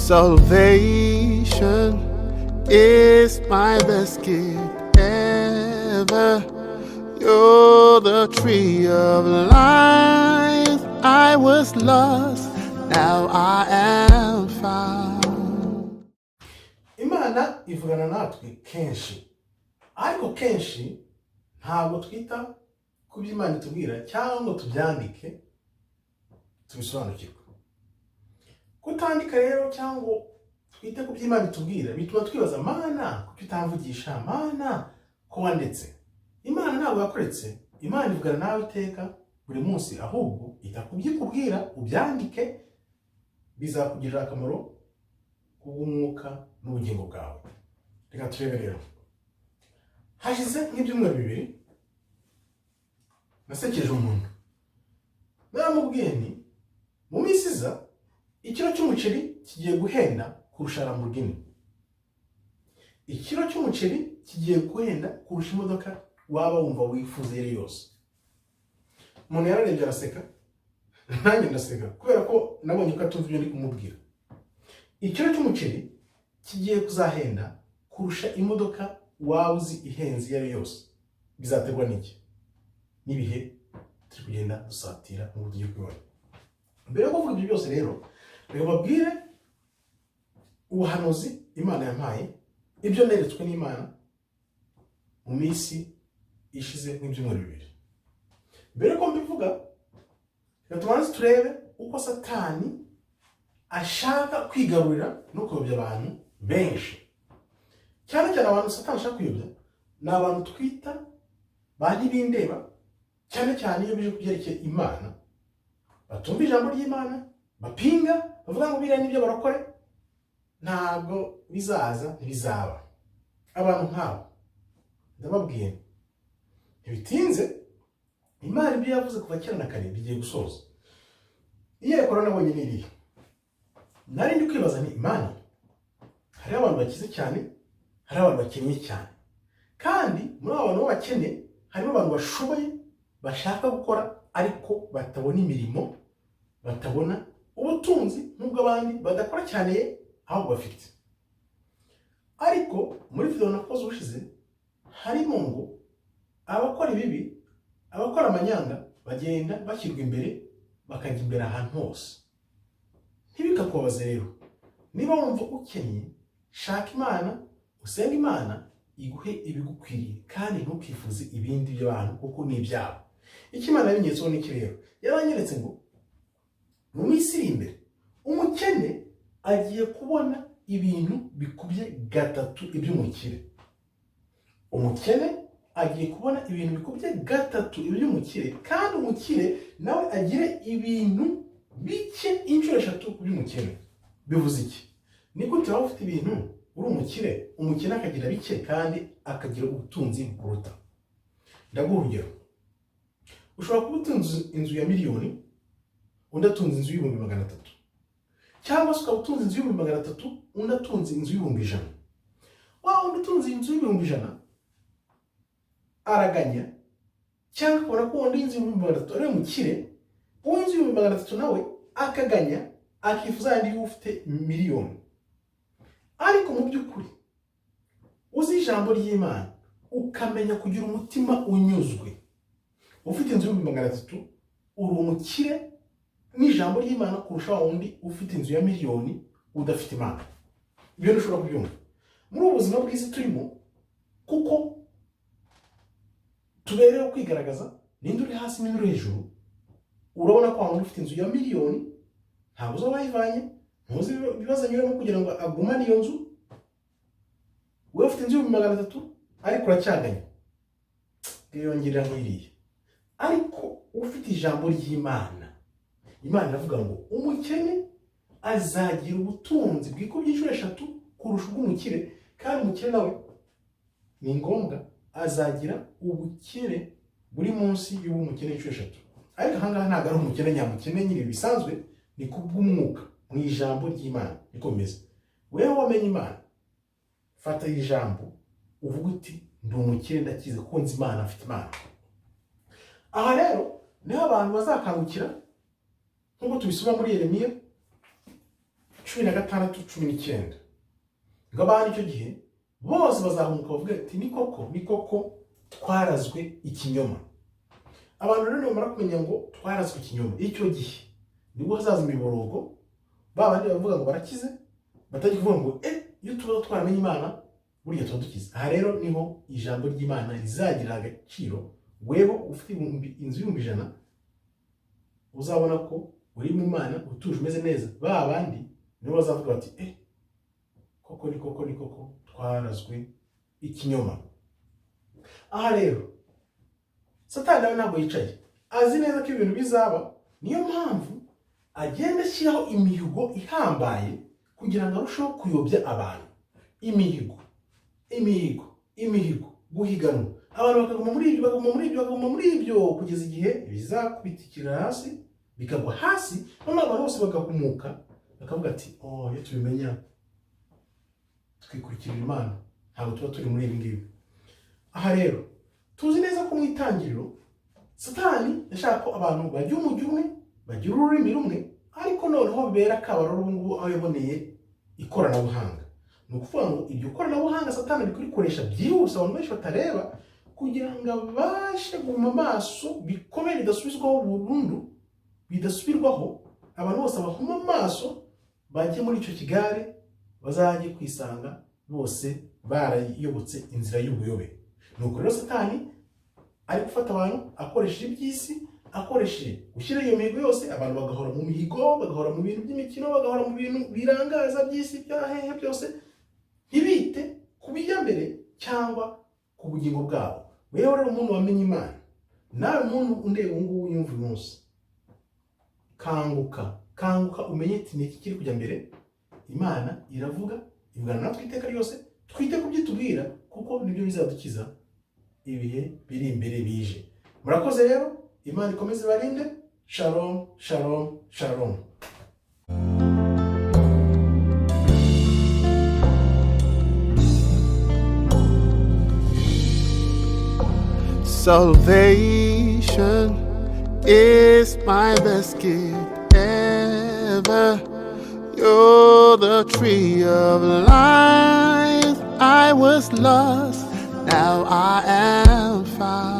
Salvation is my best gift ever. You're the tree of life. I was lost, now I am found. Imana ivugana natwe kenshi, ariko kenshi ntabwo twita ku byo Imana itubwira cyangwa ngo tubyandike tubisobanukirwe. Kutandika rero cyangwa twite ku byo Imana itubwira bituma twibaza, Mana kuko utamvugisha, Mana ko wanditse. Imana ntabwo yakuretse, Imana ivugana nawe iteka buri munsi, ahubwo itakubyikubwira ubyandike, bizakugirira akamaro kubw'umwuka n'ubugingo bwawe. Reka turebe rero. Hashize nk'ibyumweru bibiri nasekeje umuntu, naramubwiye nti mu minsi iza ikilo cy'umuceli kigiye guhenda kurusha Lamborghini. Ikilo cy'umuceli kigiye guhenda kurusha imodoka waba wumva wifuza iyo yose. Umuntu yararebye araseka, nanjye ndaseka kubera ko nabonye ko atumva ibyo ndi kumubwira. Ikilo cy'umuceli kigiye kuzahenda kurusha imodoka waba uzi ihenze iyo yose. Bizaterwa n'iki? N'ibihe turi kugenda dusatira mu buryo bw'Imana. Mbere yo kuvuga ibyo byose rero, reka babwire ubuhanuzi Imana yampaye, ibyo neretswe n'Imana mu minsi ishize nk'ibyumweru bibiri. Mbere ko mbivuga, reka tubanze turebe uko Satani ashaka kwigarurira no kuyobya abantu benshi. Cyane cyane abantu Satani ashaka kuyobya ni abantu twita ba ntibindeba, cyane cyane iyo bije kubyerekeye Imana, batumva ijambo ry'Imana, bapinga, bavuga ngo biriya nibyo barakore, ntabwo bizaza ntibizaba. Abantu nk'abo ndababwiye ntibitinze, Imana ibyo yavuze kuva kera na kare bigiye gusoza. Iyerekwa nabonye n'irihe, nari ndi kwibaza ni Imana, hari abantu bakize cyane, hari abantu bakennye cyane, kandi muri abo bantu bakene harimo abantu bashoboye bashaka gukora ariko batabona imirimo, batabona ubutunzi nubwo abandi badakora cyane aho bafite. Ariko muri video nakoze ushize harimo ngo abakora ibibi, abakora amanyanga bagenda bashyirwa imbere, bakajya imbere ahantu hose. Ntibikakubabaze rero, niba wumva ukennye, shaka Imana, usenga Imana iguhe ibigukwiriye kandi ntukifuze ibindi by'abantu kuko ni ibyabo. Ikimana yabinyetseho n'iki rero? Yaranyeretse ngo mu minsi iri imbere umukene agiye kubona ibintu bikubye gatatu iby'umukire. Umukene agiye kubona ibintu bikubye gatatu iby'umukire, kandi umukire nawe agire ibintu bike inshuro eshatu by'umukene. Bivuze iki? Ni gute waba ufite ibintu uri umukire, umukene akagira bike kandi akagira ubutunzi kuruta? Ndaguha urugero. Ushobora kuba utunze inzu ya miliyoni, undi atunze inzu y'ibihumbi 300, cyangwa se ukaba utunze inzu y'ibihumbi 300, undi atunze inzu y'ibihumbi 100. Wa undi utunze inzu y'ibihumbi 100 araganya, cyangwa akabona ko undi inzu y'ibihumbi 300 ari umukire, uwo inzu y'ibihumbi 300 nawe akaganya, akifuza yandi ufite miliyoni. Ariko mu by'ukuri uzi ijambo ry'Imana ukamenya kugira umutima unyuzwe, ufite inzu y'ibihumbi 300 uri umukire n'ijambo ry'Imana kurusha wundi ufite inzu ya miliyoni udafite Imana. Ibyo ntushobora kubyumva muri ubu buzima bw'isi turimo, kuko tubereyeho kwigaragaza ninde uri hasi ninde uri hejuru. Urabona ko wundi ufite inzu ya miliyoni ntabwo uzaba yivanye, ntuzi ibibazo anyuramo kugira ngo agumane iyo nzu. Wowe ufite inzu y'ibihumbi 300 ariko uracyaganya, yongerera nk'iriya. Ariko ufite ijambo ry'Imana, Imana iravuga ngo umukene azagira ubutunzi bwikubye inshuro eshatu kurusha ubw'umukire, kandi umukire nawe ni ngombwa azagira ubukire buri munsi y'ubumukene inshuro eshatu. Ariko ahangaha ntabwo ari umukene nyamukene nyine bisanzwe, ni kubw'umwuka mu ijambo ry'Imana rikomeza. Wewe wamenye Imana, fata ijambo uvuga uti ndi umukire ndakize kuko nzi Imana, afite Imana. Aha rero niho abantu bazakangukira nk'uko tubisoma muri Yeremiya 16, 19 ngo abantu icyo gihe bose bazahumuka bavuga ati ni koko twarazwe ikinyoma. Abantu rero bamara kumenya ngo twarazwe ikinyoma, icyo gihe nibwo hazaza imiborogo, babandi bavuga ngo barakize, batagiye kuvuga ngo iyo tuba twaramenye Imana burya tuba dukize. Aha rero niho ijambo ry'Imana rizagira agaciro. Wewe ufite inzu y'ibihumbi 100 uzabona ko uri mu Imana utuje umeze neza, babandi nibo bazavuga bati koko ni koko twarazwe ikinyoma. Aha rero Satani nawe ntabwo yicaye, azi neza ko ibintu bizaba, niyo mpamvu agenda ashyiraho imihigo ihambaye kugira ngo arusheho kuyobya abantu. Imihigo guhiganwa, abantu bakaguma muri ibyo kugeza igihe bizakubitikira hasi, bikagwa hasi, none abantu bose bagahumuka bakavuga ati iyo tubimenya twikurikira Imana ntabwo tuba turi muri ibi ngibi. Aha rero tuzi neza ko mu itangiriro Satani yashaka ko abantu bajya umujyi umwe, bagira ururimi rumwe, ariko noneho bibera akabaroro ngubu aho yaboneye ikoranabuhanga. Ni ukuvuga ngo iryo koranabuhanga Satani ari kurikoresha byihuse abantu benshi batareba, kugira ngo abashe guma amaso bikomeye bidasubizwaho burundu, bidasubirwaho, abantu bose bahuma amaso bajye muri icyo kigare, bazajye kwisanga bose barayobotse inzira y'ubuyobe. Nuko rero Satani ari gufata abantu akoresheje iby'isi, akoresheje gushyira iyo mihigo yose, abantu bagahora mu mihigo, bagahora mu bintu by'imikino, bagahora mu bintu birangaza by'isi byahehe byose, ntibite ku bijyambere cyangwa ku bugingo bwabo. Wewe rero umuntu wamenye Imana, nawe umuntu undeba ngubu yumva umunsi, kanguka umenye ati niki kiri kujya mbere. Imana iravuga, ivugana natwe iteka ryose, twite kubyitubwira kuko nibyo bizadukiza ibihe biri imbere bije. Murakoze rero, Imana ikomeze barinde. Shalom, shalom, shalom. Salvation is my best gift ever. You're the tree of life. I was lost, now I am found.